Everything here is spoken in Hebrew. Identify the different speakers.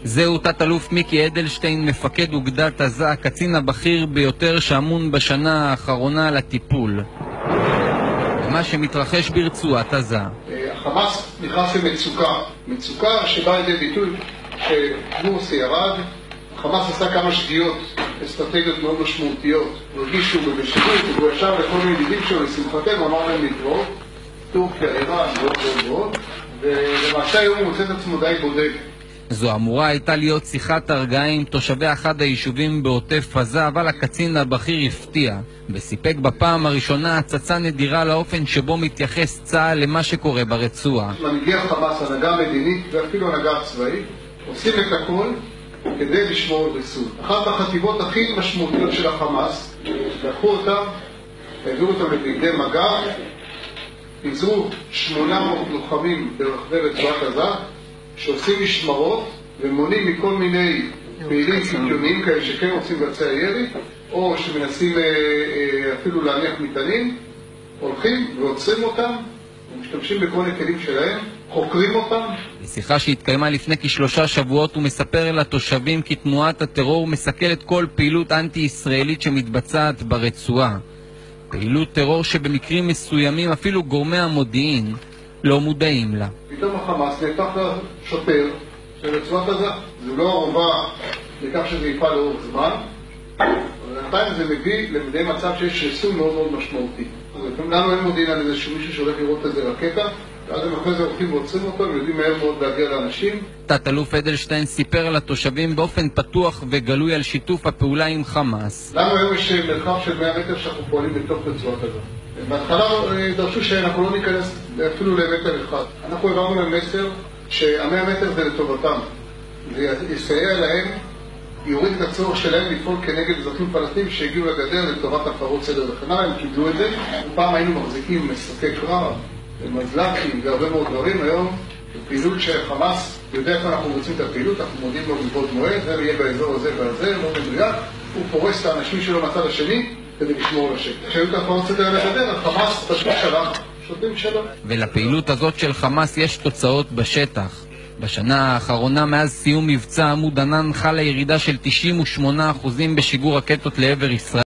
Speaker 1: זהו תת-אלוף מיקי אדלשטיין, מפקד אוגדת עזה, הקצין הבכיר ביותר שאמון בשנה האחרונה על הטיפול מה שמתרחש ברצועת עזה.
Speaker 2: החמאס נכנס למצוקה שבאה לידי ביטוי שמורסי ירד. החמאס עשה כמה שגיאות אסטרטגיות מאוד משמעותיות, הרגישו בבשירות, והוא ישב לכל מיני ידידים שלו, לשמחתנו אמר להם לתרוא, טורקיה, איראן, ועוד, ולמעשה היום הוא מוצא את עצמו די בודד.
Speaker 1: זו אמורה הייתה להיות שיחת הרגעה עם תושבי אחד היישובים בעוטף עזה, אבל הקצין הבכיר הפתיע וסיפק בפעם הראשונה הצצה נדירה לאופן שבו מתייחס צה"ל למה שקורה ברצועה.
Speaker 2: מנהיגי החמאס, הנהגה מדינית ואפילו הנהגה צבאית, עושים את הכל כדי לשמור על ריסון. אחת החטיבות הכי משמעותיות של החמאס, לקחו אותם, העבירו אותם לבגדי מג"ב, פיזרו 800 לוחמים ברחבי רצועת עזה, שעושים משמרות ומונים מכל מיני פעילים קיקיוניים כאלה שכן רוצים לבצע ירי, או שמנסים אפילו להניח מטענים, הולכים ועוצרים אותם, ומשתמשים בכל הכלים שלהם, חוקרים אותם.
Speaker 1: בשיחה שהתקיימה לפני כ3 שבועות הוא מספר לתושבים כי תנועת הטרור מסכלת כל פעילות אנטי-ישראלית שמתבצעת ברצועה. פעילות טרור שבמקרים מסוימים אפילו גורמי המודיעין לא מודעים לה.
Speaker 2: פתאום החמאס נהפך לשוטר של רצועת עזה. זו לא ערובה לכך שזה יפעל לאורך זמן, אבל עדיין זה מביא למדי מצב שיש ריסון מאוד מאוד משמעותי. לנו אין מודיעין על איזשהו מישהו שהולך לראות איזה רקטה, ואז הם אחרי זה הולכים ועוצרים אותו, הם יודעים מהר מאוד להגיע לאנשים.
Speaker 1: תת-אלוף אדלשטיין סיפר לתושבים באופן פתוח וגלוי על שיתוף הפעולה עם חמאס.
Speaker 2: לנו היום יש מרחב של 100 מטר שאנחנו פועלים בתוך רצועת עזה. בהתחלה דרשו שאנחנו לא ניכנס אפילו למטר אחד. אנחנו הבאנו להם מסר שה100 מטר זה לטובתם. זה יסייע להם, יוריד את הצורך שלהם לפעול כנגד אזרחים פלסטינים שהגיעו לגדר לטובת הפרות סדר וכן הלאה. הם קיבלו את זה. פעם היינו מחזיקים מסוקי קרב, מזל"טים והרבה מאוד דברים. היום בפעילות שחמאס יודע איך אנחנו רוצים את הפעילות, אנחנו מודיעים לו מבעוד מועד, זה יהיה באזור הזה והזה, לא מדויק. הוא פורס את האנשים שלו מהצד השני כדי לשמור על השקט. כשהיו את הפרות סדר על הגדר, החמאס פשוט שלח שוטרים שלו.
Speaker 1: ולפעילות הזאת של חמאס יש תוצאות בשטח. בשנה האחרונה מאז סיום מבצע עמוד ענן חלה ירידה של 98% בשיגור רקטות לעבר ישראל.